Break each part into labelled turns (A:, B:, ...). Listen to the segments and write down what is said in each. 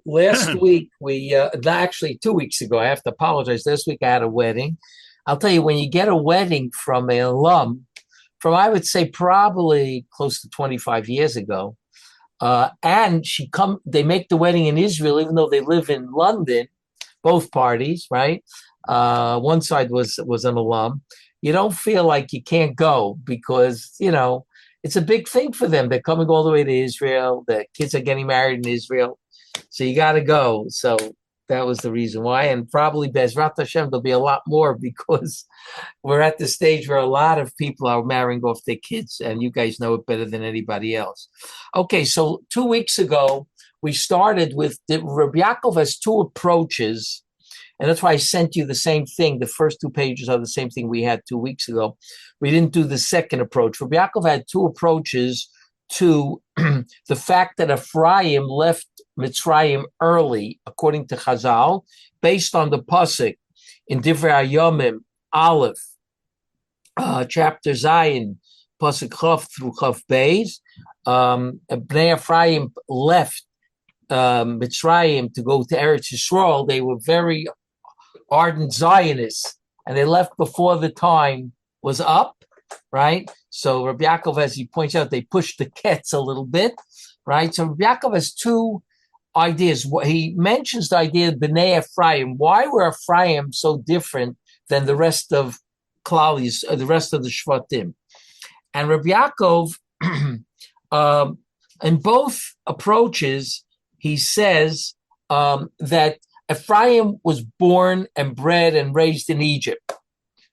A: last week actually 2 weeks ago, I have to apologize. Last week I had a wedding. I'll tell you, when you get a wedding from an alum from, I would say, probably close to 25 years ago, and they make the wedding in Israel, even though they live in London, both parties, right? One side was an alum. You don't feel like you can't go because, it's a big thing for them. They're coming all the way to Israel. The kids are getting married in Israel. So you got to go. So that was the reason why. And probably Bezrat Hashem, there'll be a lot more because we're at the stage where a lot of people are marrying off their kids. And you guys know it better than anybody else. Okay, so 2 weeks ago, we started with Reb Yaakov has two approaches. And that's why I sent you the same thing. The first 2 pages are the same thing we had 2 weeks ago. We didn't do the second approach. Rabbi Yaakov had two approaches to the fact that Ephraim left Mitzrayim early, according to Chazal, based on the pasuk in Divrei Hayomim, Aleph, chapter Zayin, pasuk Chav through Chav Beis. Bnei Ephraim left Mitzrayim to go to Eretz Yisrael. They were very ardent Zionists, and they left before the time was up, right? So Reb Yaakov, as he points out, they pushed the Ketz a little bit, right? So Reb Yaakov has two ideas. He mentions the idea of Bnei Ephraim. Why were Ephraim so different than the rest of the rest of the Shvatim? And Reb Yaakov, in both approaches, he says that Ephraim was born and bred and raised in Egypt,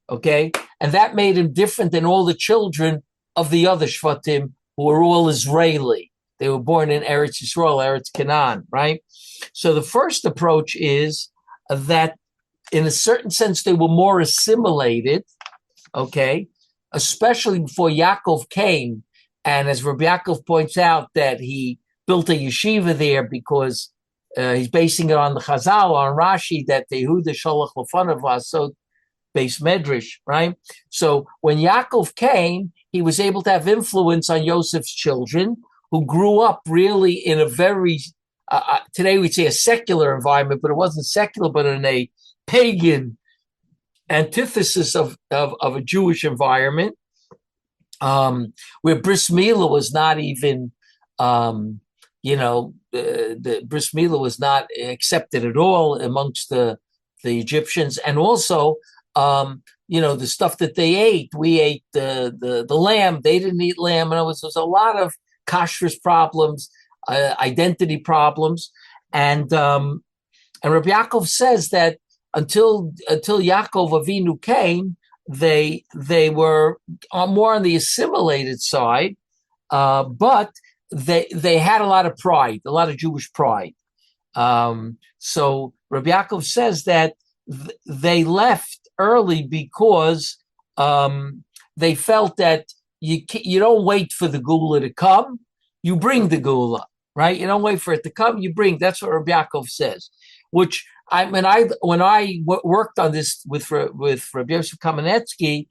A: okay? And that made him different than all the children of the other Shvatim who were all Israeli. They were born in Eretz Yisrael, Eretz Canaan, right? So the first approach is that in a certain sense they were more assimilated, okay? Especially before Yaakov came. And as Rabbi Yaakov points out, that he built a yeshiva there because he's basing it on the Chazal, on Rashi, that Tehuda Sholach Lefanav Lasot base Medrash, right? So when Yaakov came, he was able to have influence on Yosef's children, who grew up really in a very, today we'd say a secular environment, but it wasn't secular, but in a pagan antithesis of a Jewish environment, where bris milah was not even, the bris milah was not accepted at all amongst the Egyptians, and also, the stuff that they ate. We ate the lamb; they didn't eat lamb, and there was a lot of kashrus problems, identity problems, and Rabbi Yaakov says that until Yaakov Avinu came, they were more on the assimilated side, but they had a lot of pride, a lot of Jewish pride. So Rabbi Yaakov says that they left early because they felt that you don't wait for the Gula to come, you bring the Gula, right? You don't wait for it to come, you bring. That's what Rabbi Yaakov says. Which when I worked on this with Reb Yaakov Kamenetsky,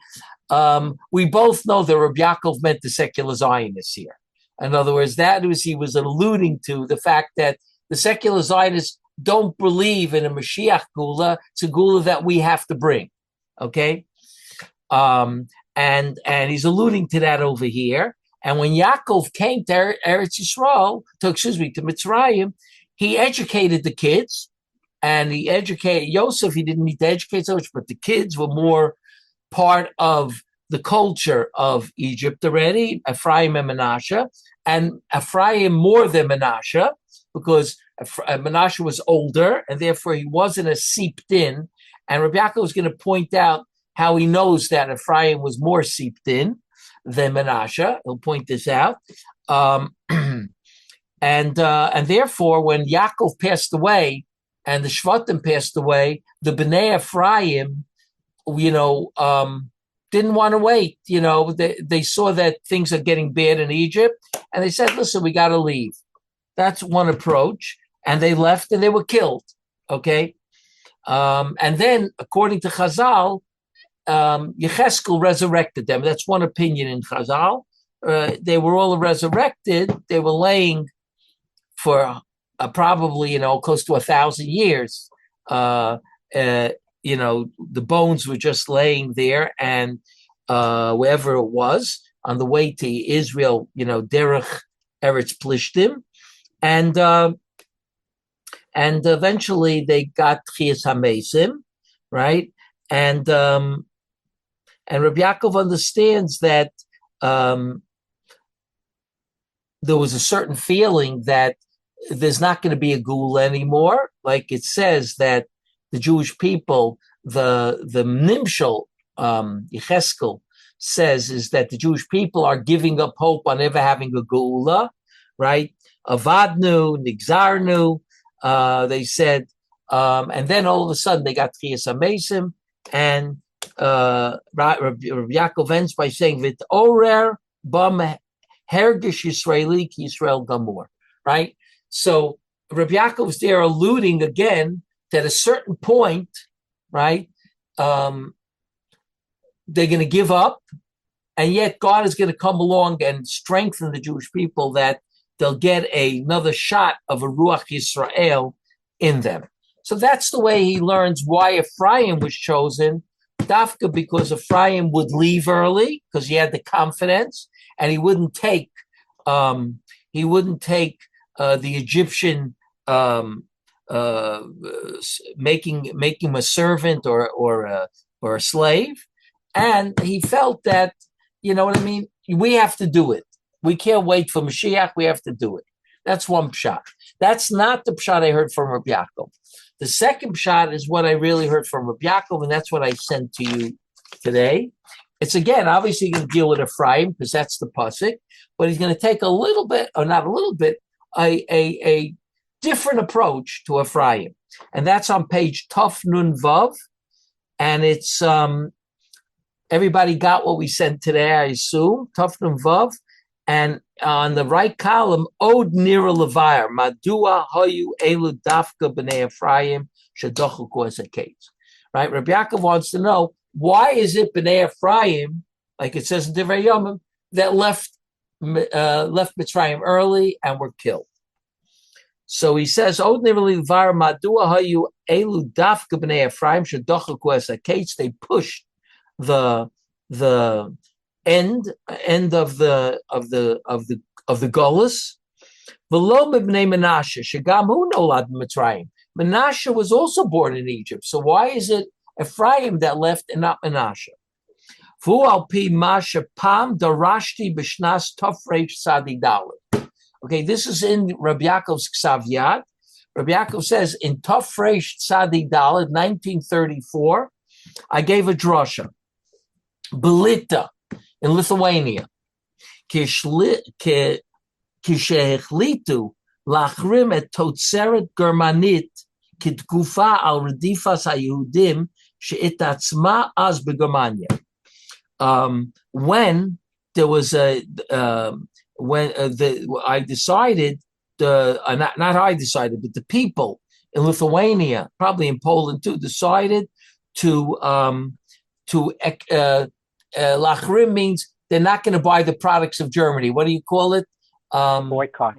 A: we both know that Reb Yaakov meant the secular Zionists here. In other words, he was alluding to the fact that the secular Zionists don't believe in a Mashiach Gula. It's a Gula that we have to bring, okay? And he's alluding to that over here. And when Yaakov came to Eretz Yisrael, to Mitzrayim, he educated the kids. And he educated Yosef. He didn't need to educate so much, but the kids were more part of the culture of Egypt already, Ephraim and Menashe. And Ephraim more than Menashe, because Menashe was older, and therefore he wasn't as seeped in. And Rabbi Yaakov is going to point out how he knows that Ephraim was more seeped in than Menashe. He'll point this out. And therefore, when Yaakov passed away, and the Shvatim passed away, the Bnei Ephraim, didn't want to wait. They saw that things are getting bad in Egypt, and they said, listen, we got to leave. That's one approach. And they left and they were killed. Okay. And then, according to Chazal, Yecheskel resurrected them. That's one opinion in Chazal. They were all resurrected. They were laying for probably, close to 1,000 years. The bones were just laying there, and wherever it was on the way to Israel, Derech Eretz Plishtim, and eventually they got Chias HaMesim, right? And Rabbi Yaakov understands that there was a certain feeling that there's not going to be a Geula anymore. Like it says that the Jewish people, the Nimshal, Yecheskel, says is that the Jewish people are giving up hope on ever having a Geula, right? Avadnu, Nigzarnu, they said, and then all of a sudden they got Chias HaMesim, and Rabbi Yaakov ends by saying, "Vit orer bam hergish Yisraeli ki Yisrael gamur," right? So Reb Yaakov is there alluding again that at a certain point, right, they're going to give up, and yet God is going to come along and strengthen the Jewish people that they'll get another shot of a Ruach Yisrael in them. So that's the way he learns why Ephraim was chosen, Dafka, because Ephraim would leave early because he had the confidence, and he wouldn't take the Egyptian making him a servant or a slave, and he felt that, you know what I mean, we have to do it. We can't wait for Mashiach. We have to do it. That's one pshat. That's not the pshat I heard from Reb Yaakov. The second pshat is what I really heard from Reb Yaakov, and that's what I sent to you today. It's, again, obviously going to deal with Ephraim because that's the pasuk, but he's going to take a little bit, or not a little bit, a different approach to Ephraim. And that's on page Tuf Nun Vav. And it's, everybody got what we sent today, I assume, Tuf Nun Vav. And on the right column, Od Nira Levair, Madua Hoyu Elu Dafka B'nei Ephraim Shadochu Kosaketz. Right? Rabbi Yaakov wants to know, why is it B'nei Ephraim, like it says in Divrei Yomim, that left Mitzrayim early and were killed? So he says, Od Nira Levair, Madua Hoyu Elu Dafka B'nei Ephraim Shadochu Kosaketz. They pushed the end of the Golus. V'lo mibnei Menashe, shegam hu nolad Mitzrayim. Menashe was also born in Egypt. So why is it Ephraim that left and not Menashe? V'hu al pi mashe pam darashti b'shnas tofreish sadi dalet. Okay, this is in Rabbi Yaakov's Ksav Yad. Rabbi Yaakov says, in Tofreish Tzadi Dalet, 1934, I gave a drasha. Belita, in Lithuania, כשהחליטו להחרים את תוצרת גרמנית כתגובה על רדיפת היהודים שהתעצמה אז בגרמניה. When there was I decided, not I decided, but the people in Lithuania, probably in Poland too, decided to Lachrim means they're not going to buy the products of Germany. What do you call it?
B: Boycott.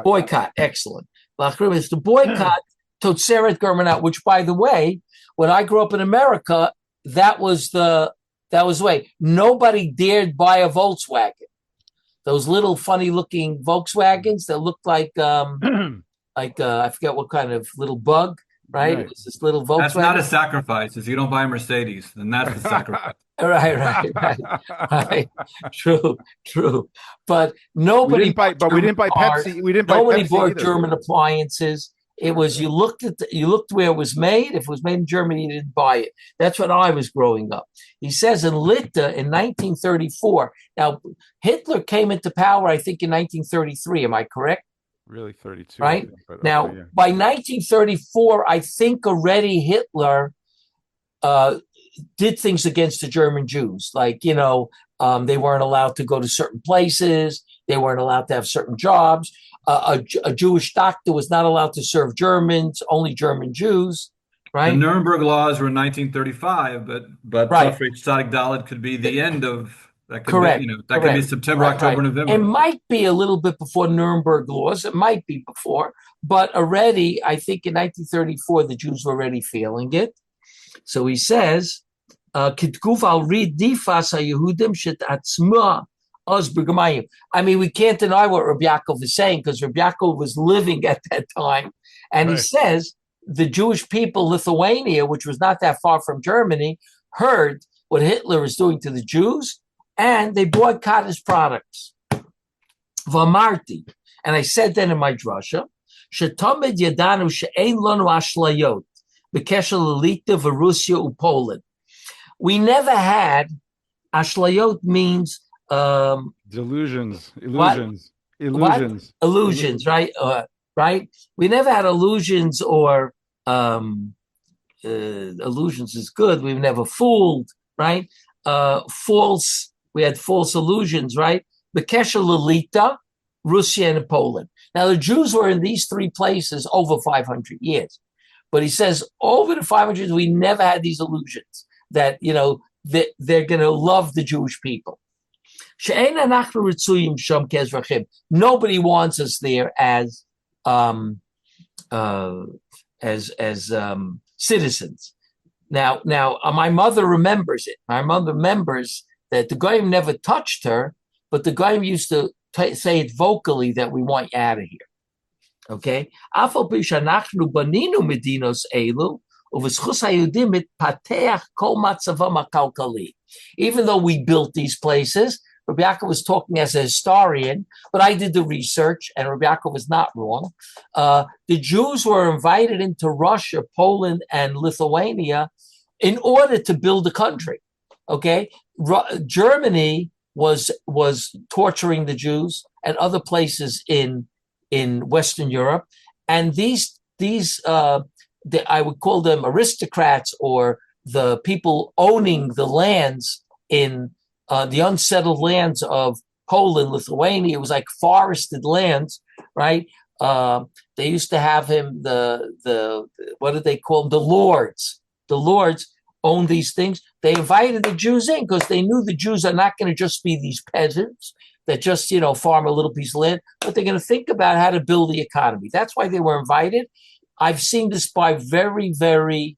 A: Boycott. Excellent. Lachrim is to boycott Totzeret Germanat, which, by the way, when I grew up in America, that was the way. Nobody dared buy a Volkswagen. Those little funny-looking Volkswagens that looked like I forget what kind of little bug. Right? It was this little Volkswagen.
C: That's not a sacrifice. If you don't buy a Mercedes, then that's the sacrifice.
A: Right. True. But nobody.
B: We didn't buy Pepsi.
A: Nobody bought German appliances. It was you looked where it was made. If it was made in Germany, you didn't buy it. That's when I was growing up. He says in Lita in 1934. Now Hitler came into power, I think, in 1933. Am I correct?
B: Really, 32.
A: Right?
B: But
A: now, by 1934, I think already Hitler did things against the German Jews. Like, they weren't allowed to go to certain places. They weren't allowed to have certain jobs. A Jewish doctor was not allowed to serve Germans, only German Jews. Right?
C: The Nuremberg laws were in 1935, but
A: right.
C: Tafresh Tzadik Dalet could be the end of That could
A: Correct.
C: be, that could be
A: Correct.
C: September,
A: Right,
C: October,
A: right.
C: November.
A: It might be a little bit before Nuremberg laws. It might be before, but already, I think in 1934, the Jews were already feeling it. So he says, "Kitguf al read difas haYehudim shetatzma os b'gemayim." I mean, we can't deny what Reb Yaakov is saying because Reb Yaakov was living at that time, and he says the Jewish people, Lithuania, which was not that far from Germany, heard what Hitler is doing to the Jews, and they boycott his products. Vamarti, and I said that in my drasha, shetamed yadanu she'ein lanu ashlayot b'kesher l'lita v'Russia uPoland. We never had ashlayot means
B: delusions,
A: illusions, right? Right. We never had illusions or illusions is good. We've never fooled, right? False. We had false illusions, right? B'kesher l'lita, Russia, and Poland. Now the Jews were in these three places over 500 years, but he says over the 500 years we never had these illusions that they're going to love the Jewish people. Nobody wants us there as citizens. Now, my mother remembers it. My mother remembers that the Goyim never touched her, but the Goyim used to say it vocally that we want you out of here. Okay? Even though we built these places, Rabbi Yaakov was talking as a historian, but I did the research, and Rabbi Yaakov was not wrong. The Jews were invited into Russia, Poland, and Lithuania in order to build a country. Okay, Germany was torturing the Jews, and other places in Western Europe, and these I would call them aristocrats or the people owning the lands in the unsettled lands of Poland, Lithuania. It was like forested lands, right? They used to have him the what did they call them? The lords. The lords owned these things. They invited the Jews in because they knew the Jews are not going to just be these peasants that just farm a little piece of land, but they're going to think about how to build the economy. That's why they were invited. I've seen this by very, very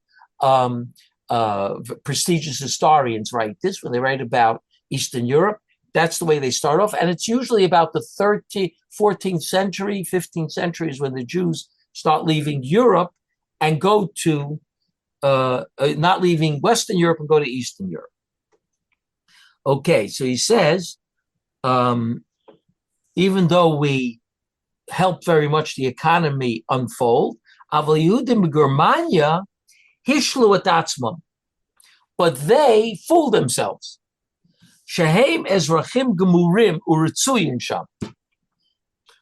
A: prestigious historians write this when they write about Eastern Europe. That's the way they start off. And it's usually about the 14th century, 15th century is when the Jews start leaving Europe and go to, not leaving Western Europe and go to Eastern Europe. Okay, so he says, even though we helped very much the economy unfold, but they fooled themselves.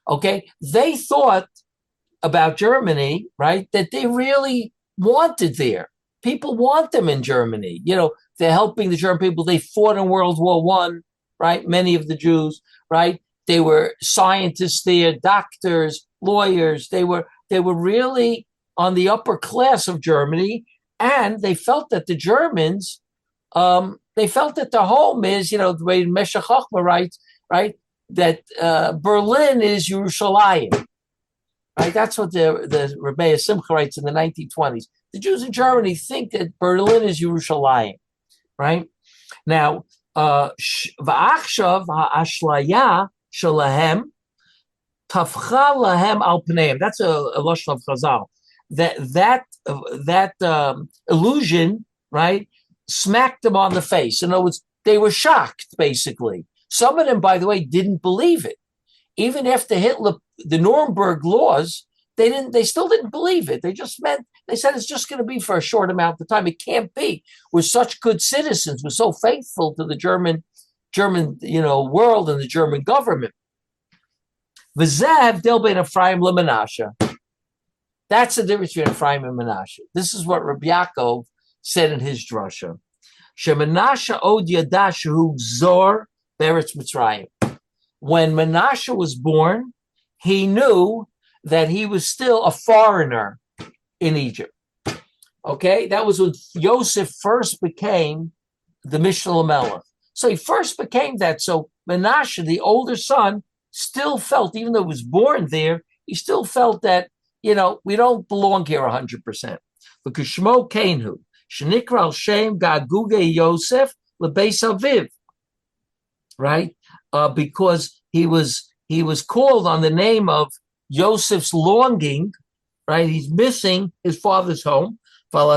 A: Okay, they thought about Germany, right, that they really wanted there. People want them in Germany. They're helping the German people. They fought in World War I, right? Many of the Jews, right? They were scientists there, doctors, lawyers. They were really on the upper class of Germany, and they felt that the Germans, they felt that the home is, the way Meshech Chochmah writes, right, that Berlin is Yerushalayim, right? That's what the Rebbe Simcha writes in the 1920s. The Jews in Germany think that Berlin is Yerushalayim, right? Now, v'achshav ha'ashlaya shalahem tafcha lahem al pneim. That's a lashon of Chazal. That illusion, right, smacked them on the face. In other words, they were shocked, basically. Some of them, by the way, didn't believe it. Even after Hitler, the Nuremberg laws, they still didn't believe it. They said it's just going to be for a short amount of time. It can't be. We're such good citizens. We're so faithful to the German, world and the German government. V'zev del ben Ephraim leMenashe. That's the difference between Ephraim and Menashe. This is what Reb Yaakov said in his drasha. Shemenashe od yada shehu zor beretz Mitzrayim. When Menashe was born, he knew that he was still a foreigner in Egypt. Okay, that was when Yosef first became the Mishnah Lamelech. So he first became that. So Menashe, the older son, still felt, even though he was born there, he still felt that, we don't belong here 100%. Because Shmo Kenhu, Shenikra al Shem Gaguge Yosef Lebeis Aviv, right? Because he was called on the name of Yosef's longing, right? He's missing his father's home. And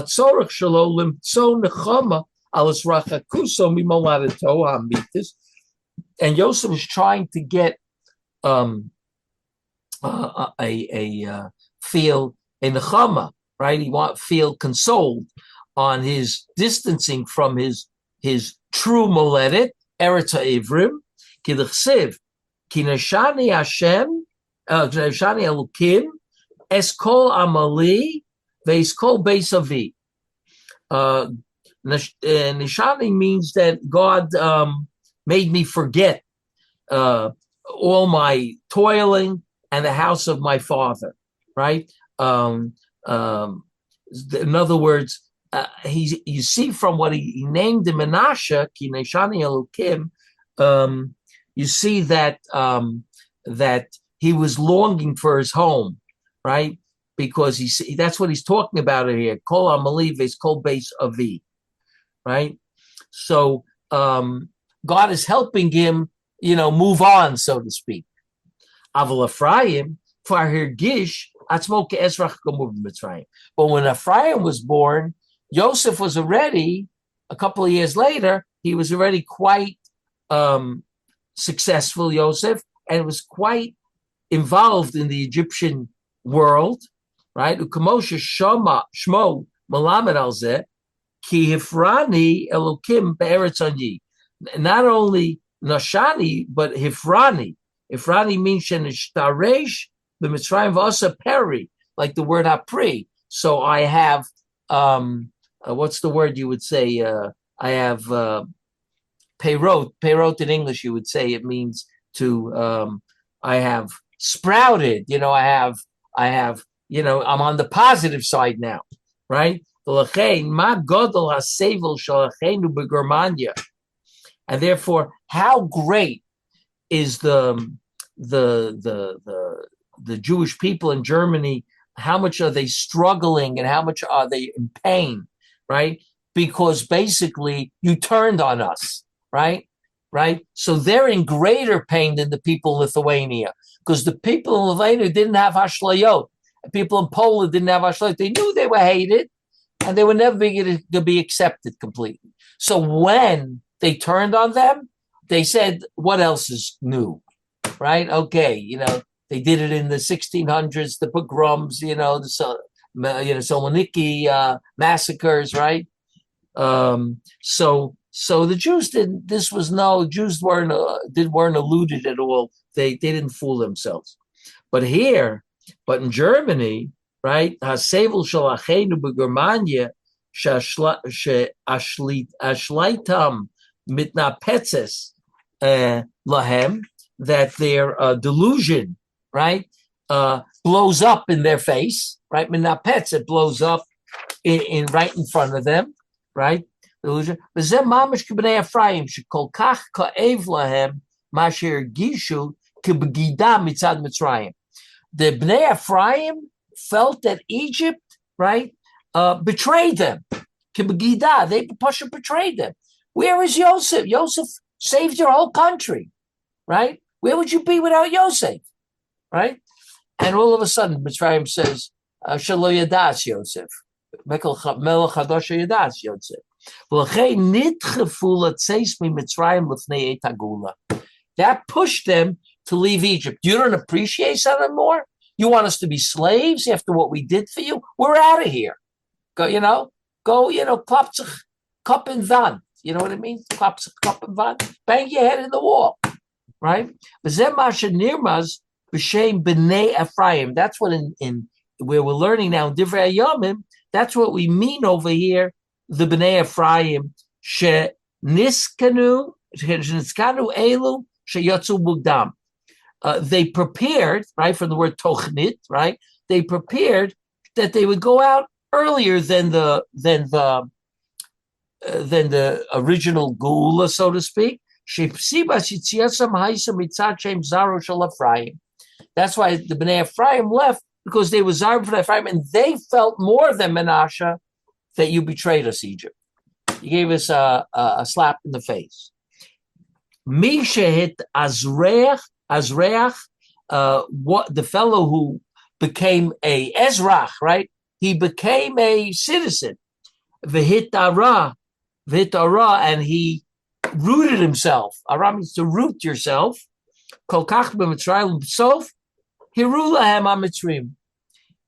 A: Yosef was trying to get feel a nechama, right? He feel consoled on his distancing from his true moledet, Eretz HaIvrim, Kidachsiv, Kinashani Hashem, Kinashani Elokim, Eskol Amali, Veiskol Beis Avi. Nishani means that God made me forget all my toiling and the house of my father, right? In other words, you see from what he named him Menashe, Ki Neshani Elokim, you see that that he was longing for his home, right? Because that's what he's talking about here. Kol Amali is Kol Beis Avi, right? So God is helping him, move on, so to speak. Aval Ephraim, Farhirgish, Atzmo Ke'ezrach Gomuv Mitzrayim. But when Ephraim was born, Yosef was already, a couple of years later, he was already quite successful, Yosef, and was quite involved in the Egyptian world, right? Ukamosha Shmo Malamed al Zeh, Ki Hifrani Elokim Be'eretz Ani. Not only Nashani, but Hifrani. Hifrani means Shenishtaresh b'Mitzrayim v'asa peri, like the word hapri. So I have, what's the word you would say? I have peirot. Peirot in English, you would say it means to, I have sprouted. I have, I'm on the positive side now, right? And therefore, how great is the Jewish people in Germany? How much are they struggling and how much are they in pain, right? Because basically you turned on us, right? So they're in greater pain than the people in Lithuania, because the people in Lithuania didn't have Hashlayot. People in Poland didn't have Hashlayot. They knew they were hated and they were never going to be accepted completely. So when they turned on them, they said, what else is new, right? Okay, they did it in the 1600s, the pogroms, the Saloniki massacres, right? So the Jews didn't. Jews weren't eluded at all. They didn't fool themselves. But in Germany, right? Hasevel shalachenu b'Germania she'ashlitam mitnapetzes lahem, that their delusion, right, blows up in their face, right? Mitnapetz, it blows up in right in front of them, right? Delusion. V'zeh mamish k'bnei Ephraim shekol kach ka'ev lahem masher gishu k'begida mitzad Mitzrayim. The Bnei Ephraim felt that Egypt, right, betrayed them. K'begida, they betrayed them. Where is Yosef? Yosef saved your whole country, right? Where would you be without Yosef, right? And all of a sudden, Mitzrayim says, "Shelo yadas Yosef, melech hadosh yadas Yosef." That pushed them to leave Egypt. You don't appreciate us anymore? You want us to be slaves after what we did for you? We're out of here. Go, klapzich, cup and van. You know what I mean? Klapzich, cup and van. Bang your head in the wall, right? That's what in where we're learning now in Divrei Yomim, that's what we mean over here. The Bnei Ephraim niskanu elu sheyatzu mugdam. They prepared, right, from the word tochnit, right? They prepared that they would go out earlier than the than the original Geula, so to speak. That's why the Bnei Ephraim left, because they were Zar for Ephraim, and they felt more than Menashe that you betrayed us, Egypt. You gave us a slap in the face. Misha hit Azreach, what the fellow who became a Ezrach, right? He became a citizen. V'hitara, and he rooted himself. Ara means to root yourself. Kol kach b'mitzrayim b'sof, hiru lahem ha'mitzrim.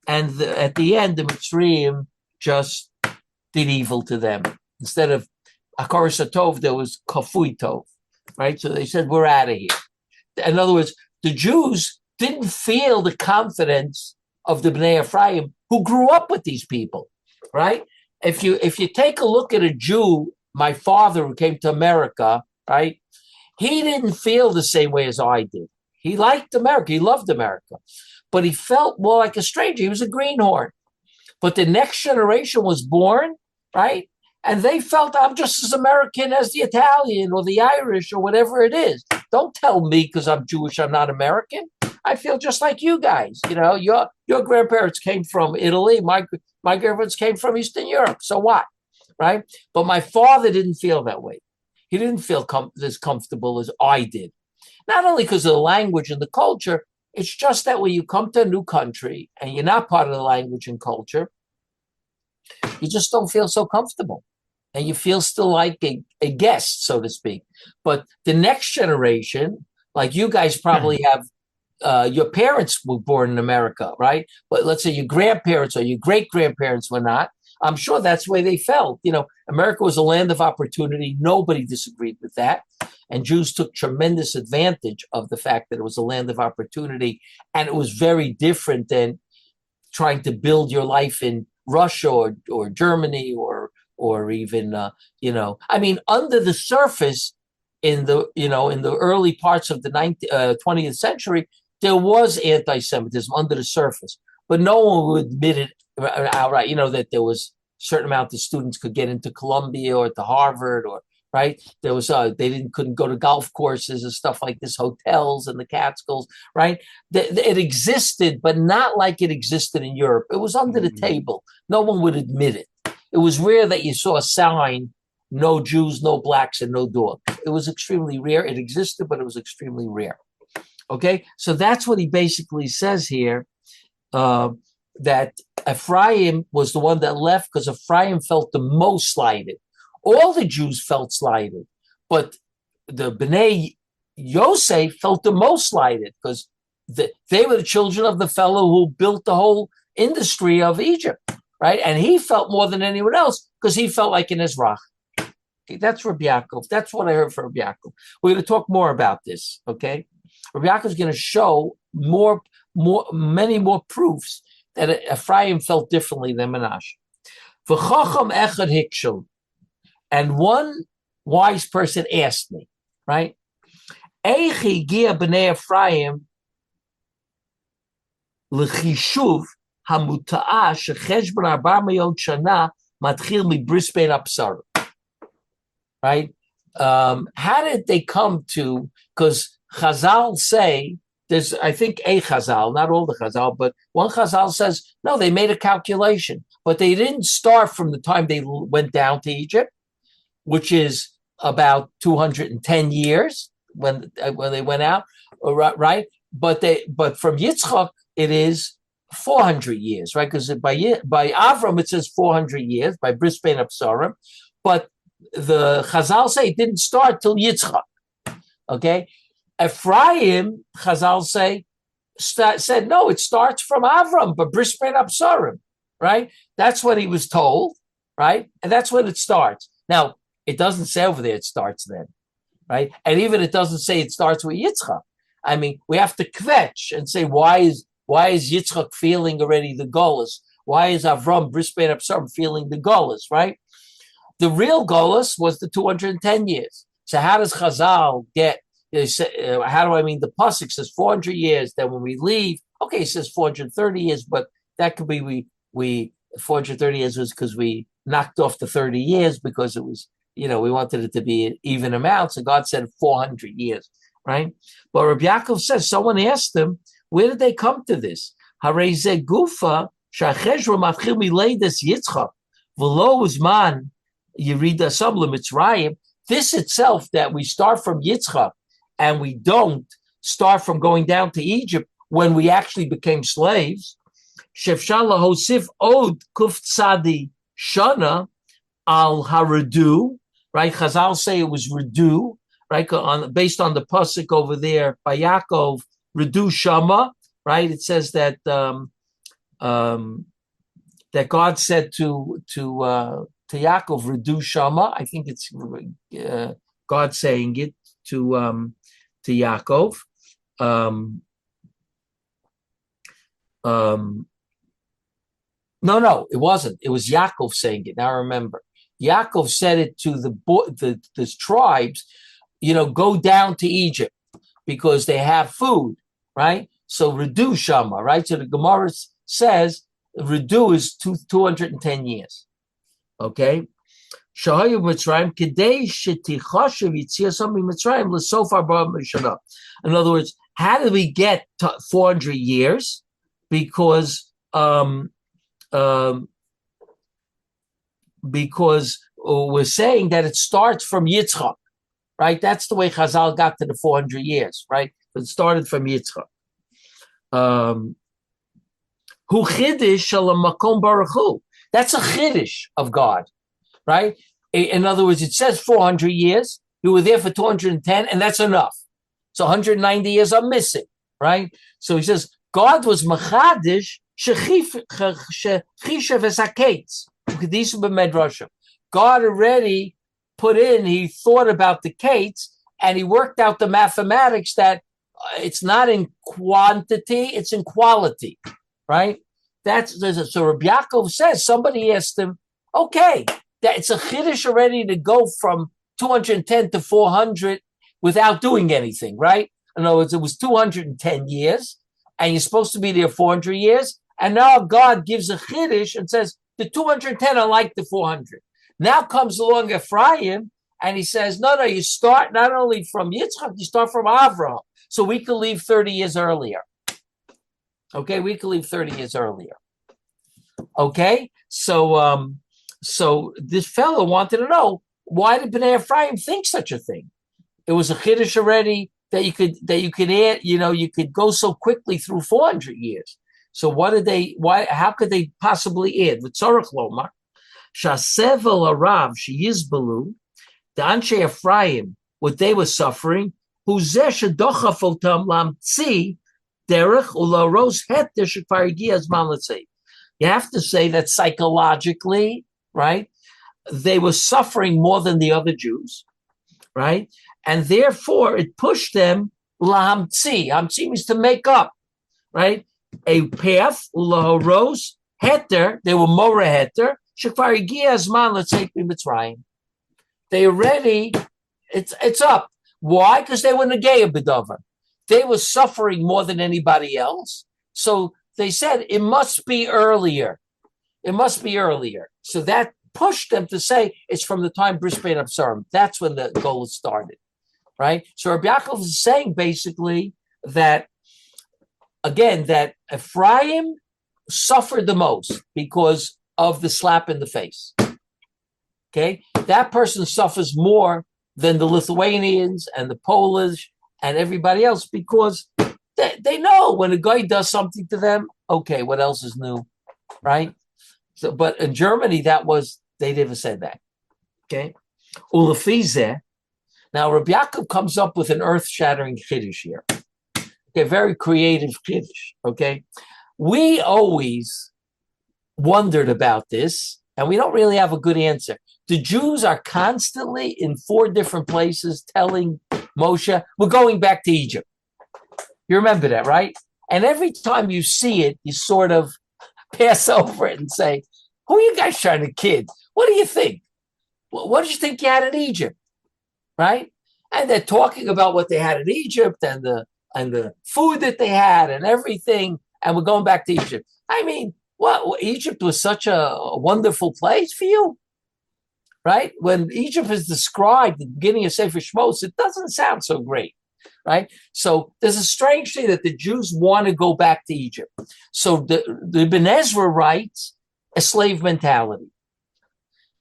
A: And at the end, the Mitzrayim just did evil to them. Instead of Akaras Tov, there was Kafui Tov, right? So they said, we're out of here. In other words, the Jews didn't feel the confidence of the Bnei Ephraim, who grew up with these people, right? If you take a look at a Jew, my father who came to America, right? He didn't feel the same way as I did. He liked America. He loved America. But he felt more like a stranger. He was a greenhorn. But the next generation was born, right? And they felt, I'm just as American as the Italian or the Irish or whatever it is. Don't tell me because I'm Jewish, I'm not American. I feel just like you guys. You know, your grandparents came from Italy. My grandparents came from Eastern Europe. So what, right? But my father didn't feel that way. He didn't feel as comfortable as I did. Not only because of the language and the culture, it's just that when you come to a new country and you're not part of the language and culture, you just don't feel so comfortable. And you feel still like a guest, so to speak. But the next generation, like you guys probably have, your parents were born in America, right? But let's say your grandparents or your great-grandparents were not. I'm sure that's the way they felt. You know, America was a land of opportunity. Nobody disagreed with that. And Jews took tremendous advantage of the fact that it was a land of opportunity. And it was very different than trying to build your life in Russia or Germany or even, I mean, under the surface in the early parts of the 20th century, there was anti-Semitism under the surface, but no one would admit it outright, that there was a certain amount of students could get into Columbia or to Harvard or, right? There was, couldn't go to golf courses and stuff like this, hotels and the Catskills, right? It existed, but not like it existed in Europe. It was under the table. No one would admit it. It was rare that you saw a sign, no Jews, no blacks, and no dogs. It was extremely rare. It existed, but it was extremely rare. Okay, so that's what he basically says here, that Ephraim was the one that left because Ephraim felt the most slighted. All the Jews felt slighted, but the Bnei Yosef felt the most slighted because they were the children of the fellow who built the whole industry of Egypt, right? And he felt more than anyone else because he felt like an Ezrach. Okay, that's Reb Yaakov. That's what I heard from Reb Yaakov. We're going to talk more about this, okay? Reb Yaakov is going to show many more proofs that Ephraim felt differently than Menashe. V'chacham echad hikshel. And one wise person asked me, right? Eich higia b'nei Ephraim l'chishuv hamuta'a shecheshbon 400 shana matchil mibris bein absarim. Right? How did they come to? Because Chazal say there's, I think, a Chazal, not all the Chazal, but one Chazal says no. They made a calculation, but they didn't start from the time they went down to Egypt, which is about 210 years when they went out, right? But from Yitzchak it is 400 years, right? Because by Avram it says 400 years by Bris Bein Absarim, but the Chazal say it didn't start till Yitzchak. Okay, Ephraim, Chazal say said no, it starts from Avram, but Bris Bein Absarim, right? That's what he was told, right? And that's when it starts. Now it doesn't say over there it starts then, right? And even it doesn't say it starts with Yitzchak. I mean, we have to kvetch and say why is Yitzchak feeling already the Golus? Why is Avram Bris Bein Absarim feeling the Golus, right? The real Golus was the 210 years. So how does Chazal get, the Pasuk says 400 years, then when we leave, okay, it says 430 years, but that could be we 430 years was because we knocked off the 30 years because it was, we wanted it to be an even amount. So God said 400 years, right? But Reb Yaakov says, someone asked him, where did they come to this? Harei ze gufa shacheshra matchil mileidas Yitzchak v'lo uzman yirida sabla Mitzrayim. This itself, that we start from Yitzchak and we don't start from going down to Egypt when we actually became slaves. Shefshal lahosif od kuf tzadi shana al haradu, right? Chazal say it was redu, right? Based on the pasuk over there by Yaakov, redu shama, right? It says that that God said to Yaakov, redu shama. I think it's God saying it to Yaakov. No, it wasn't. It was Yaakov saying it. Now remember, Yaakov said it to the tribes, go down to Egypt because they have food, right? So redu shama, right? So the Gemara says redu is 210 years. Okay. Shahayu Mitzrayim kedei shetichashav yitziasam mitzrayim l'sofar bar mishana. In other words, how did we get to 400 years? Because we're saying that it starts from Yitzchak, right? That's the way Chazal got to the 400 years, right? It started from Yitzchak. Hu chiddush shel makom baruch hu. That's a chiddush of God, right? In other words, it says 400 years. You were there for 210, and that's enough. So 190 years are missing, right? So he says God was machadish shechishav esaketz. God already he thought about the kates, and he worked out the mathematics that it's not in quantity, it's in quality, right? So Reb Yaakov says, somebody asked him, okay, that it's a chiddush already to go from 210 to 400 without doing anything, right? In other words, it was 210 years, and you're supposed to be there 400 years, and now God gives a chiddush and says, the 210 are like the 400. Now comes along Ephraim, and he says, no, you start not only from Yitzchak, you start from Avraham. So we could leave 30 years earlier. Okay, we could leave 30 years earlier. Okay, so this fellow wanted to know, why did Bnei Ephraim think such a thing? It was a chiddush already that you could add, you could go so quickly through 400 years. So how could they possibly add? V'tzorach lomar, shasevel arav sheyizbalu, the Anshe Ephraim, what they were suffering, huzeh shedochaf otam lamtzi derech ularos heter shekvar hagiya azman letzei. You have to say that psychologically, right? They were suffering more than the other Jews, right? And therefore, it pushed them lahamtzi. Hamtzi means to make up, right? A path, ularos heter. They were mora heter shekvar hagiya azman letzei mitzrayim. They already, it's up. Why? Because they were negaya b'davar. They were suffering more than anybody else. So they said, it must be earlier. It must be earlier. So that pushed them to say, it's from the time Bris Bein Absarim. That's when the goal started, right? So Reb Yaakov is saying basically that, again, that Ephraim suffered the most because of the slap in the face. Okay, that person suffers more than the Lithuanians and the Polish and everybody else because they know when a guy does something to them, okay, what else is new, right? So, but in Germany, they never said that. Okay, Ulafizeh. Now, Reb Yaakov comes up with an earth-shattering chiddush here. Okay, very creative chiddush. Okay, we always wondered about this, and we don't really have a good answer. The Jews are constantly in 4 different places telling Moshe, we're going back to Egypt. You remember that, right? And every time you see it, you sort of pass over it and say, who are you guys trying to kid? What do you think? What did you think you had in Egypt? Right? And they're talking about what they had in Egypt and the food that they had and everything, and we're going back to Egypt. I mean, Well, Egypt was such a wonderful place for you, right? When Egypt is described at the beginning of Sefer Shmos, it doesn't sound so great, right? So there's a strange thing that the Jews want to go back to Egypt. So the Ibn Ezra writes a slave mentality.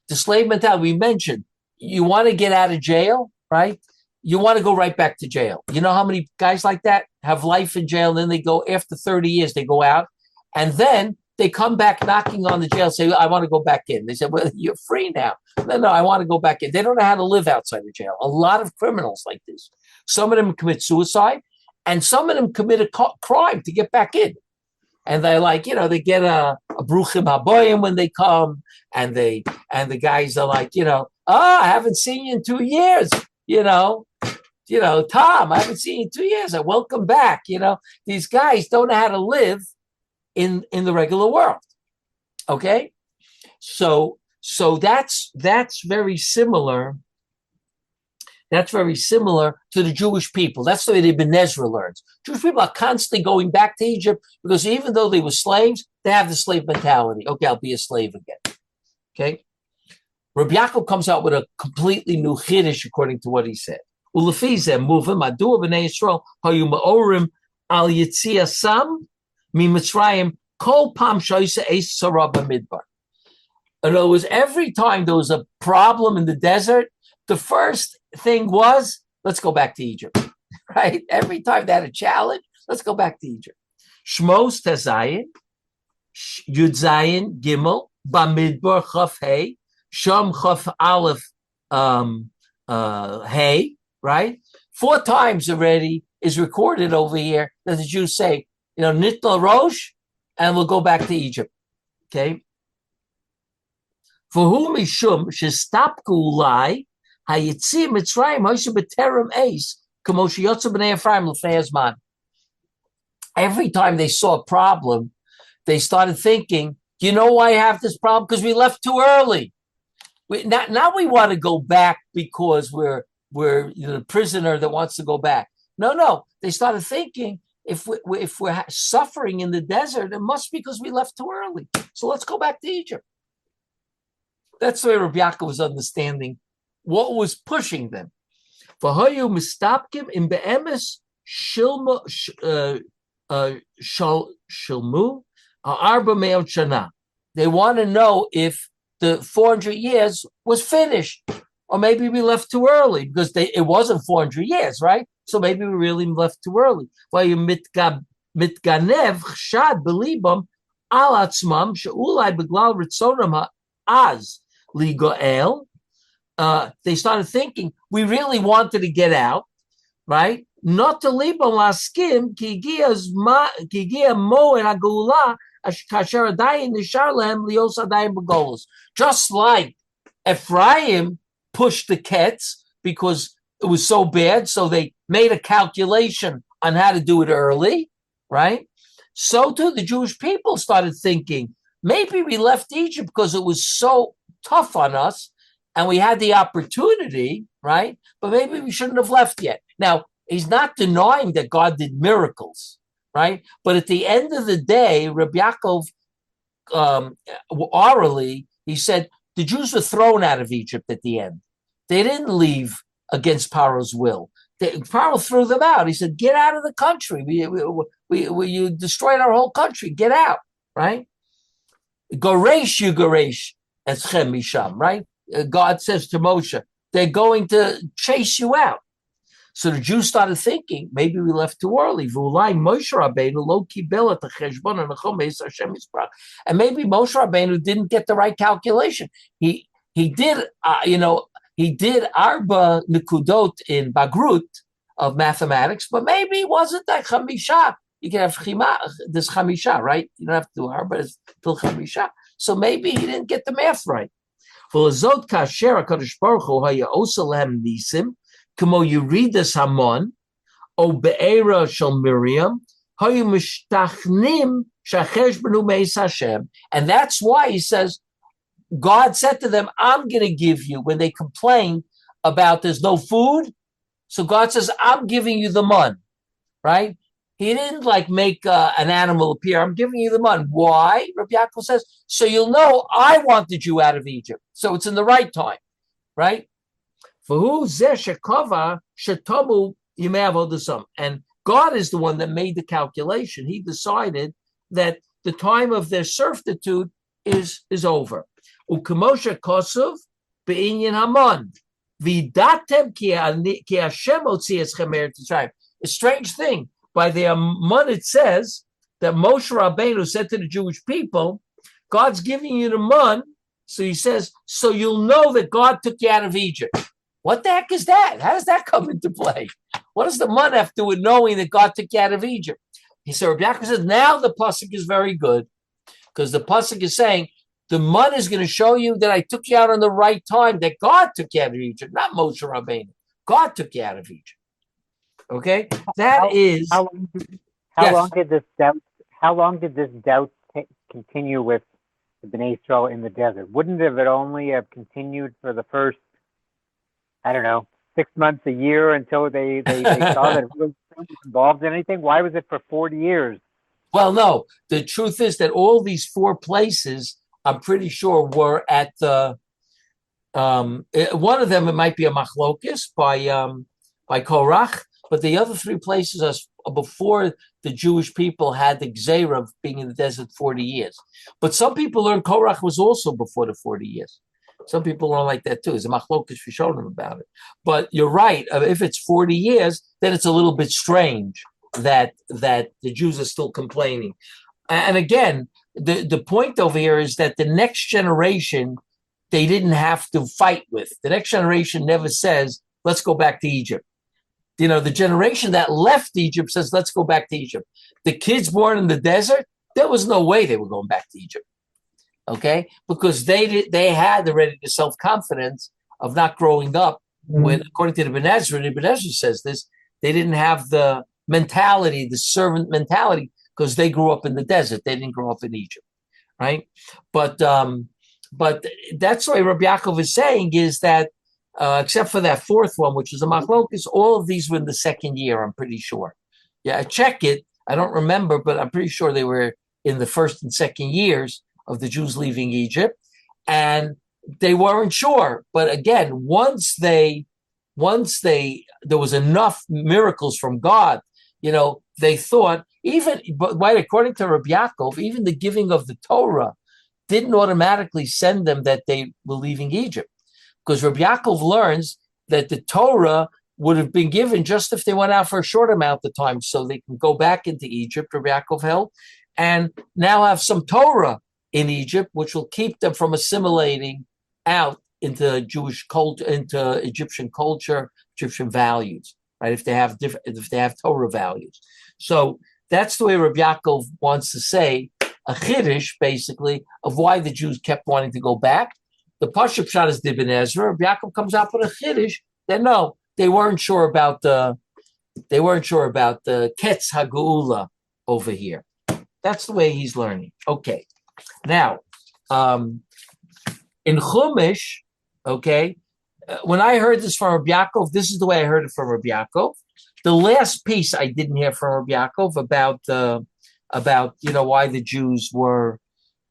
A: The slave mentality we mentioned, you want to get out of jail, right? You want to go right back to jail. You know how many guys like that have life in jail, and then they go, after 30 years, they go out, and then they come back knocking on the jail, say, I want to go back in. They say, well, you're free now. No, I want to go back in. They don't know how to live outside of jail. A lot of criminals like this. Some of them commit suicide, and some of them commit a crime to get back in. And they're like, they get a bruchim haboyim when they come, and the guys are like, I haven't seen you in 2 years, Tom, I haven't seen you in 2 years. Welcome back. These guys don't know how to live in the regular world. Okay, so that's very similar. That's very similar to the Jewish people. That's the way the Ibn Ezra learns. Jewish people are constantly going back to Egypt because even though they were slaves, they have the slave mentality. Okay, I'll be a slave again. Okay? Reb Yaakov comes out with a completely new chiddush according to what he said. Ulefizeh movim adu b'nei Yisrael hayu ma'orim al yitzia sam miMitzrayim kol pam shoyse eis sarah b'midbar. In other words, every time there was a problem in the desert, the first thing was, let's go back to Egypt, right? Every time they had a challenge, let's go back to Egypt. Shmos Tezayin, Yud Zayin Gimel, Bamidbar Chaf Hey, Shom Chaf Aleph Hey, right? 4 times already is recorded over here that the Jews say, Nitla Rosh, and we'll go back to Egypt, okay? For whom Mishum Shestapku Ulai, Hayitzi Mitzrayim Hoshe B'Terem Eis Kamo Sheyotzu B'nei Ephraim L'fnei Hazman. Every time they saw a problem, they started thinking, you know why I have this problem? Because we left too early. Now we want to go back because we're the prisoner that wants to go back. No. They started thinking, if we're suffering in the desert, it must be because we left too early. So let's go back to Egypt. That's the way Reb Yaakov was understanding what was pushing them. V'hoyu mistapkim in be'emes shilmu arba me'ot shana. They want to know if the 400 years was finished, or maybe we left too early because it wasn't 400 years, right? So maybe we really left too early. V'hoyu mitganev chshad belibam al atzmam she'ulai beglal ritzonam ha'az ligoel. They started thinking, we really wanted to get out, right? Not to leave on laskim, kigia mo and agula, kasher adayin nishar lehem lios adayin begolos. Just like Ephraim pushed the Ketz because it was so bad, so they made a calculation on how to do it early, right? So too, the Jewish people started thinking, maybe we left Egypt because it was so tough on us, and we had the opportunity, right? But maybe we shouldn't have left yet. Now, he's not denying that God did miracles, right? But at the end of the day, Reb Yaakov, orally, he said, the Jews were thrown out of Egypt at the end. They didn't leave against Paro's will. Paro threw them out. He said, get out of the country. You destroyed our whole country. Get out, right? Goresh you goresh eschem misham, right? God says to Moshe, they're going to chase you out. So the Jews started thinking, maybe we left too early. And maybe Moshe Rabbeinu didn't get the right calculation. He did, he did arba nikudot in Bagrut of mathematics, but maybe it wasn't that chamisha. You can have this chamisha, right? You don't have to do arba, it's till chamisha. So maybe he didn't get the math right. V'lazot kasher HaKadosh Baruch Hu haya osa lehem nisim kamo Yeridas Hamon o be'era shel Miriam hayu mishtachnim shachesh b'nu meis Hashem. And that's why he says, God said to them, I'm going to give you, when they complained about there's no food, so God says, I'm giving you the mun, right? He didn't like make an animal appear. I'm giving you the man. Why? Reb Yaakov says, so you'll know I wanted you out of Egypt. So it's in the right time, right? And God is the one that made the calculation. He decided that the time of their servitude is over. Ukemosha kosov be'inyan haman. Vidatem ki Hashem otzi eschem eretz Yisrael. A strange thing. By the Amun, it says that Moshe Rabbeinu said to the Jewish people, God's giving you the Mun. So he says, so you'll know that God took you out of Egypt. What the heck is that? How does that come into play? What does the Mun have to do with knowing that God took you out of Egypt? He said, Reb Yaakov says, now the pasuk is very good, because the pasuk is saying, the Mun is going to show you that I took you out on the right time, that God took you out of Egypt, not Moshe Rabbeinu. God took you out of Egypt. Okay? How
D: long did this doubt continue with the Bnei Israel in the desert? Wouldn't it only have continued for the first, 6 months, a year, until they saw that it wasn't involved in anything? Why was it for 40 years?
A: Well, no. The truth is that all these 4 places, I'm pretty sure, were at the one of them. It might be a machlokis by Korach, but the other 3 places are before the Jewish people had the gzeira of being in the desert 40 years. But some people learn Korach was also before the 40 years. Some people learn like that too. There's a machlokis them about it. But you're right. If it's 40 years, then it's a little bit strange that the Jews are still complaining. And again, the point over here is that the next generation, they didn't have to fight with. The next generation never says, let's go back to Egypt. The generation that left Egypt says, let's go back to Egypt. The kids born in the desert, there was no way they were going back to Egypt. Okay? Because they had already the self-confidence of not growing up when, according to the Ibn Ezra says this, they didn't have the mentality, the servant mentality, because they grew up in the desert. They didn't grow up in Egypt, right? But that's why Reb Yaakov is saying is that except for that 4th one, which is a machlokis, all of these were in the 2nd year, I'm pretty sure. Yeah, I check it. I don't remember, but I'm pretty sure they were in the 1st and 2nd years of the Jews leaving Egypt. And they weren't sure. But again, once there was enough miracles from God, they thought, according to Reb Yaakov, even the giving of the Torah didn't automatically send them that they were leaving Egypt. Because Reb Yaakov learns that the Torah would have been given just if they went out for a short amount of time so they can go back into Egypt, Reb Yaakov held, and now have some Torah in Egypt, which will keep them from assimilating out into Jewish culture, into Egyptian culture, Egyptian values, right? If they have Torah values. So that's the way Reb Yaakov wants to say a chiddush, basically, of why the Jews kept wanting to go back. The Pashup Pshat is Ibn Ezra. Reb Yaakov comes out with a chiddush that no, they weren't sure about the Ketz HaGeula over here. That's the way he's learning. Okay. Now, in Chumash, okay, when I heard this from Reb Yaakov, this is the way I heard it from Reb Yaakov. The last piece I didn't hear from Reb Yaakov about why the Jews were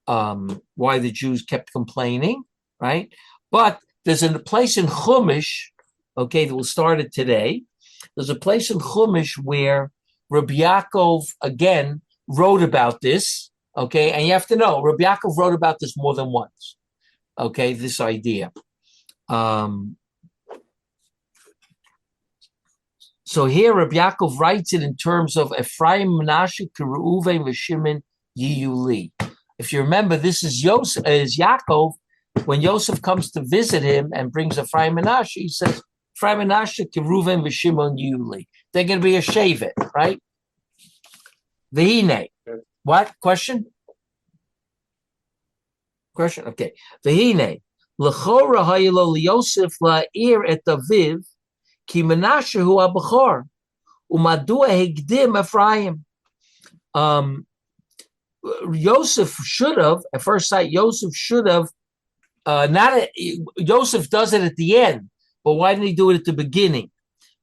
A: why the Jews kept complaining, right? But there's a place in Chumash, okay, that will start it today. There's a place in Chumash where Reb Yaakov again wrote about this, okay, and you have to know Reb Yaakov wrote about this more than once, okay, this idea. So here Reb Yaakov writes it in terms of Ephraim, Menashe, Reuven, Shimon, Yiyuli. If you remember, this is Yaakov. When Yosef comes to visit him and brings Ephraim and Menashe, he says, Ephraim and Menashe, Reuven, Shimon, Yiyuli. They're going to be a shevet, right? V'hine. What? Question? Okay. V'hine. L'chora haylo lYosef la'ir et Aviv ki Menashe hu ha'bechor u'madua hegdim Ephraim. Yosef should have, at first sight, Yosef does it at the end, but why didn't he do it at the beginning?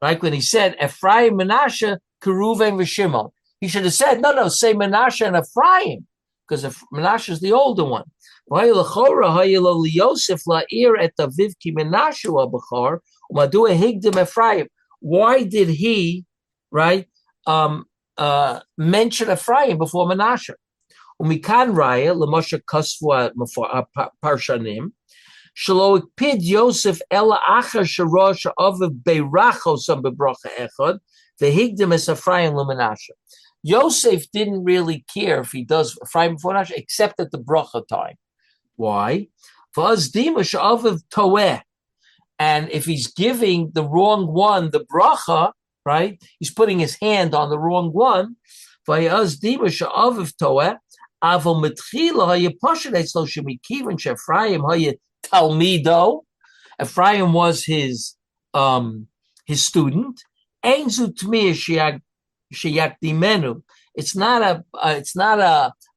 A: Like when he said, Ephraim, Menashe, Reuven, Shimon. He should have said, no, say Menashe and Ephraim, because Menashe is the older one. Why did he, right, mention Ephraim before Menashe? Umikan raya l'moshe kasvu parshanim shelo ikpid Yosef ela achar sherosh aviv beiracho some bebracha echad vehigdim es Ephraim l'Menashe. Yosef didn't really care if he does Ephraim before Menashe, except at the bracha time. Why? V'az dimash aviv toeh, and if he's giving the wrong one the bracha, right? He's putting his hand on the wrong one. V'az dimash aviv toeh. Ephraim was his student. It's not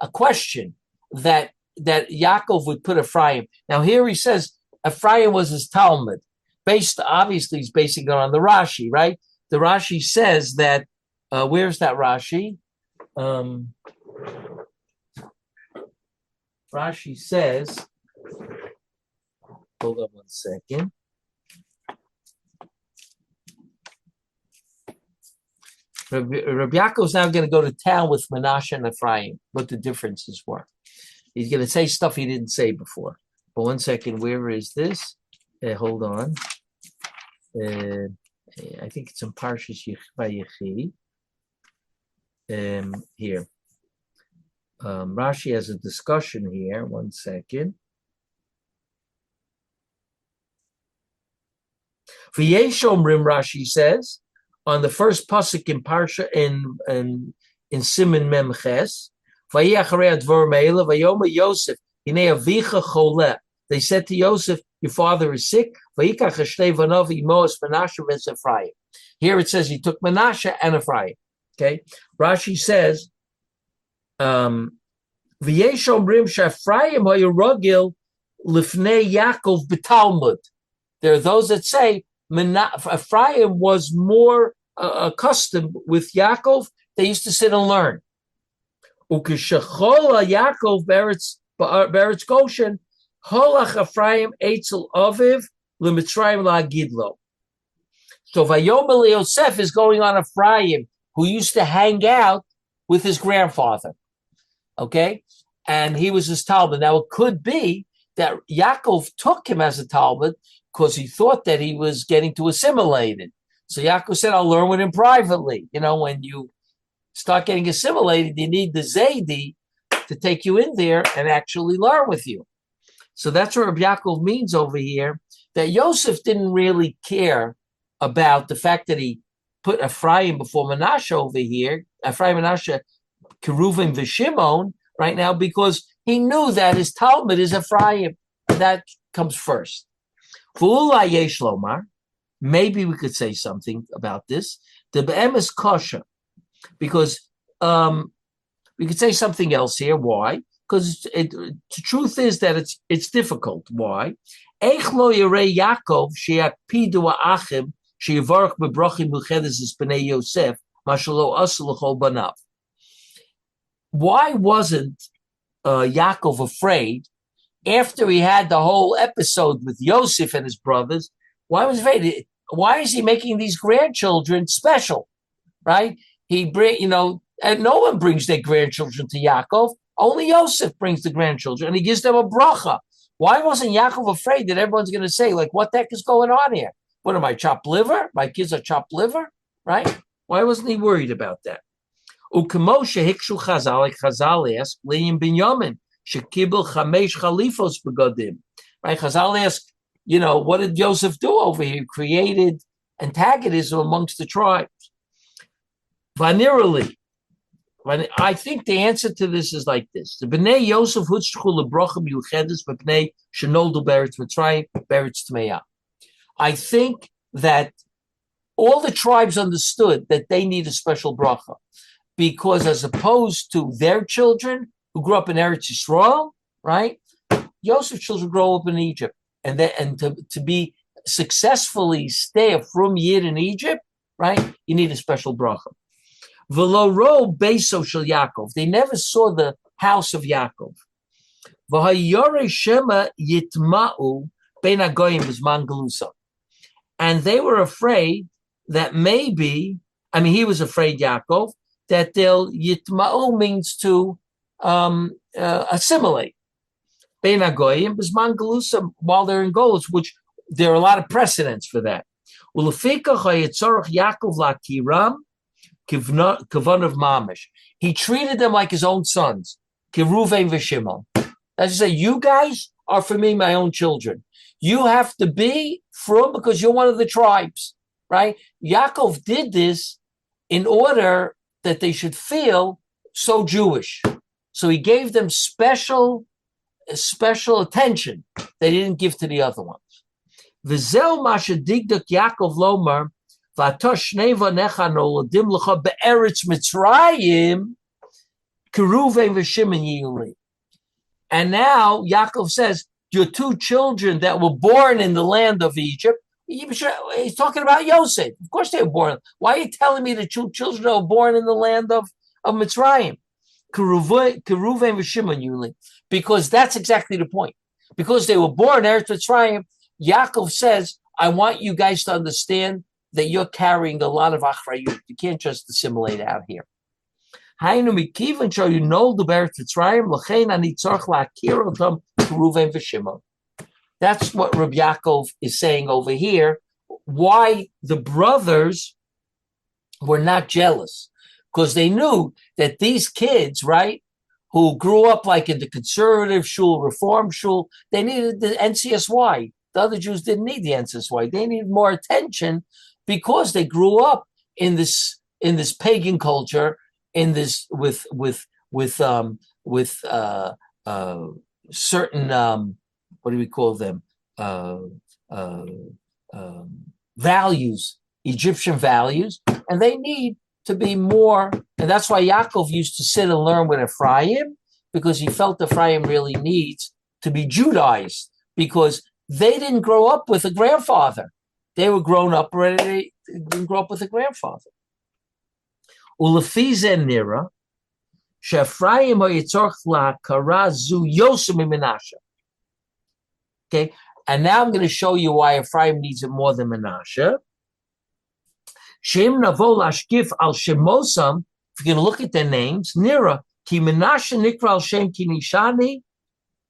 A: a question that Yaakov would put Ephraim. Now here he says Ephraim was his Talmud. Obviously he's basing it on the Rashi, right? The Rashi says that where's that Rashi? Rashi says, hold on one second. Rabbi Yaakov is now going to go to town with Menashe and Ephraim, what the differences were. He's going to say stuff he didn't say before. But one second, where is this? Hold on. I think it's in Parshas Vayechi. Here. Rashi has a discussion here. One second. V'yeshomrim, Rashi says, on the first pasuk in Parsha in Siman Memches, Vayacharei advar meila Vayomer Yosef hinei avicha choleh. They said to Yosef, "Your father is sick." Vayikach hashtei vanav imoas Menashe ben Ephraim. Here it says he took Menashe and Ephraim. Okay, Rashi says. V'yeshomrim she'Ephraim hayuragil lifnei Yaakov b'Talmud. There are those that say Ephraim was more accustomed with Yaakov. They used to sit and learn. Ukeshechola Yaakov beretz Goshen holach Ephraim eitzel aviv l'Mitzrayim la'agidlo. So Vayomer Yosef is going on Ephraim, who used to hang out with his grandfather. Okay, and he was his Talmud. Now it could be that Yaakov took him as a Talmud because he thought that he was getting to assimilate it. So Yaakov said, "I'll learn with him privately." You know, when you start getting assimilated, you need the Zaidi to take you in there and actually learn with you. So that's what Reb Yaakov means over here. That Yosef didn't really care about the fact that he put Ephraim before Menashe over here. Ephraim, Menashe, Keruvim v'Shimon right now, because he knew that his Talmud is Ephraim. That comes first. V'ulai yesh lomar, maybe we could say something about this. The be'emes kosher, because we could say something else here. Why? Because the truth is that it's difficult. Why? Eich lo yirei Yaakov she'akpidu ha'achim she'yivarach bebrachim muchedes es b'nei Yosef mashalo asu l'chol banav. Why wasn't Yaakov afraid after he had the whole episode with Yosef and his brothers? Why was he afraid? Why is he making these grandchildren special? Right? And no one brings their grandchildren to Yaakov. Only Yosef brings the grandchildren, and he gives them a bracha. Why wasn't Yaakov afraid that everyone's going to say, like, what the heck is going on here? What am I, chopped liver? My kids are chopped liver? Right? Why wasn't he worried about that? Ukemoshe hikshu Chazal, like Chazal asked, Leim Binyamin, shekibel chamesh chalifos begodim. Right? Chazal asked, what did Yosef do over here? He created antagonism amongst the tribes. Vanirali. I think the answer to this is like this: the Bnei Yosef hutzchu lebrachim yuchedes b'pnei shenoldu beretz Mitzrayim beretz Tmeya. I think that all the tribes understood that they need a special bracha, because as opposed to their children who grew up in Eretz Yisrael, right? Yosef's children grow up in Egypt, and to be successfully stay from Yid in Egypt, right? You need a special bracha. V'lo ro beiso shel Yaakov. They never saw the house of Yaakov. V'hayore shema yitma'u bein hagoyim b'zman galusa. And they were afraid that maybe, he was afraid, Yaakov, that they'll, yitma'u means to assimilate. Bein hagoyim b'zman galusa, while they're in Golus, which there are a lot of precedents for that. Ulefikach hayitzorach Yaakov lakiram kavon of mamish. He treated them like his own sons. Kiruven v'shimon. That's to say, you guys are for me my own children. You have to be from because you're one of the tribes, right? Yaakov did this in order that they should feel so Jewish. So he gave them special attention they didn't give to the other ones. V'zeu masha digduk Yaakov lomer v'atosh shnei vanecha noladim lecha be'eretz Mitzrayim Keruven v'Shimon yili. And now Yaakov says, your two children that were born in the land of Egypt, he's talking about Yosef. Of course they were born. Why are you telling me the two children that were born in the land of Mitzrayim? Keruven v'Shimon yili. Because that's exactly the point. Because they were born in Eretz Mitzrayim, Yaakov says, I want you guys to understand that you're carrying a lot of achrayut. You can't just assimilate out here. That's what Reb Yaakov is saying over here, why the brothers were not jealous. Because they knew that these kids, right, who grew up like in the conservative shul, reform shul, they needed the NCSY. The other Jews didn't need the NCSY. They needed more attention because they grew up in this pagan culture, in this with certain what do we call them values, Egyptian values, and they need to be more. And that's why Yaakov used to sit and learn with Ephraim, because he felt Ephraim really needs to be Judaized, because they didn't grow up with a grandfather. They were grown up already. They didn't grow up with a grandfather. Ulefize nira, she'Ephraim hayitzorch la'akara zu yosem Menashe. Okay, and now I'm going to show you why Ephraim needs it more than Menashe. Shem navo lashkif al shemosam. If you're going to look at their names, nira ki Menashe nikra al shem ki nishani,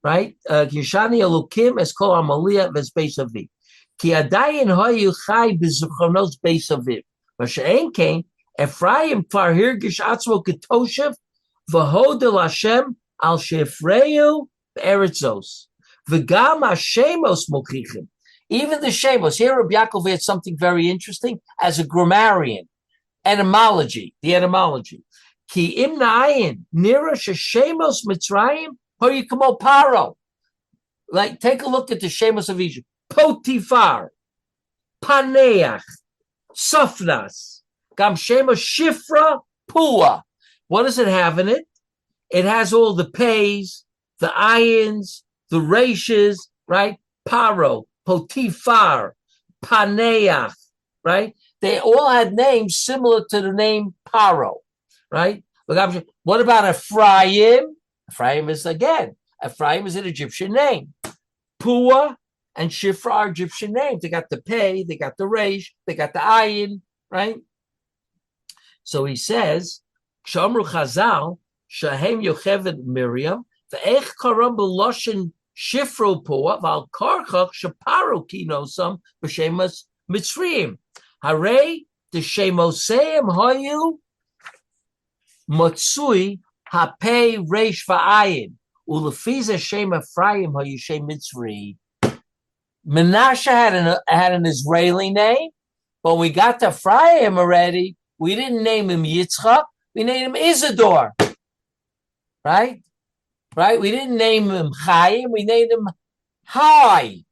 A: right? Nishani elukim es kol amalia ves beis aviv. Ki adayin hayu chai bezuchonos beis aviv. Mashe'en came. Ephraim kvar hirgish atzmo ketoshev v'hodel Hashem al shefreu be'eritzos v'gam hashemos mochichim. Even the shemos here, Reb Yaakov had something very interesting as a grammarian. The etymology. Ki im na'ayin nira sheshemos Mitzrayim hoyikamo paro. Like, take a look at the shemos of Egypt. Potifar, Paneach, Sofnas. Gam Shema Shifra Pua. What does it have in it? It has all the pays, the ayins, the reishes, right? Paro, Potifar, Paneach, right? They all had names similar to the name Paro, right? What about Ephraim? Ephraim is an Egyptian name. Pua and Shifra are Egyptian names. They got the pay, they got the reish, they got the ayin, right? So he says, Shamru Chazal, Shahem Yocheved Miriam, Ve'ech Karam B'Loshin Shifro Poa, Val Karchach Shaparo Kinosam, B'Shemas Mitzrayim. Hare, the Shemoseim Hayu, Matsui, Hapei Reish Va'ayin, Ulefiza Shem Ephraim Hayu Shem Mitzri. Menashe had an Israeli name, but we got to Ephraim already. We didn't name him Yitzchak. We named him Isidore. Right? We didn't name him Chaim. We named him Hai.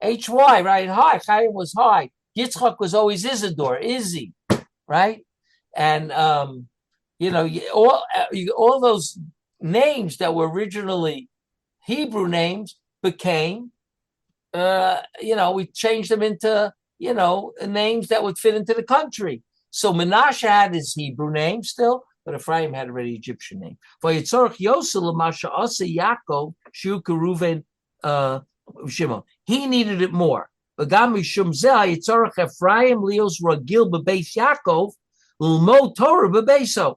A: H-Y, right? Hai. Chaim was Hai. Yitzchak was always Isidore, Izzy. Right? And, all those names that were originally Hebrew names became, we changed them into, names that would fit into the country. So Menashe had his Hebrew name still, but Ephraim had already Egyptian name. Vayitzorach Yosef l'masha asa Yaakov shu keruven Shimon. He needed it more. V'gam mishum zeh Yitzorach Ephraim lios ragil bebeis Yaakov l'mo Torah bebeiso.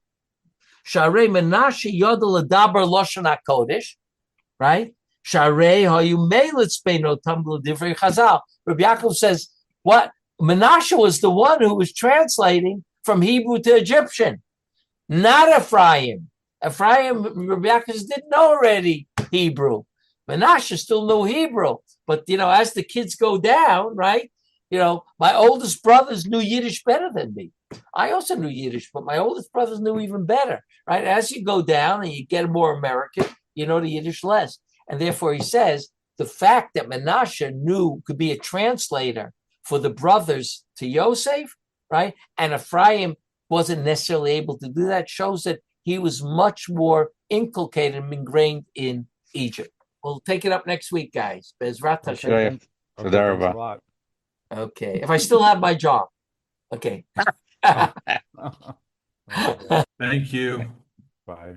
A: Sharei Menashe yodel adaber lashon hakodesh, right? Sharei hayu meilitz beino tamgul divrei Chazal. Reb Yaakov says, what? Menashe was the one who was translating from Hebrew to Egyptian, not Ephraim. Ephraim, Reb Yaakov didn't know already Hebrew. Menashe still knew Hebrew. But, as the kids go down, right? My oldest brothers knew Yiddish better than me. I also knew Yiddish, but my oldest brothers knew even better, right? As you go down and you get more American, you know the Yiddish less. And therefore he says the fact that Menashe could be a translator for the brothers to Yosef, right? And Ephraim wasn't necessarily able to do that, shows that he was much more inculcated and ingrained in Egypt. We'll take it up next week, guys. Bezrat Hashem.
B: Okay, thanks a lot.
A: Okay. If I still have my job. Okay.
C: Thank you.
B: Bye.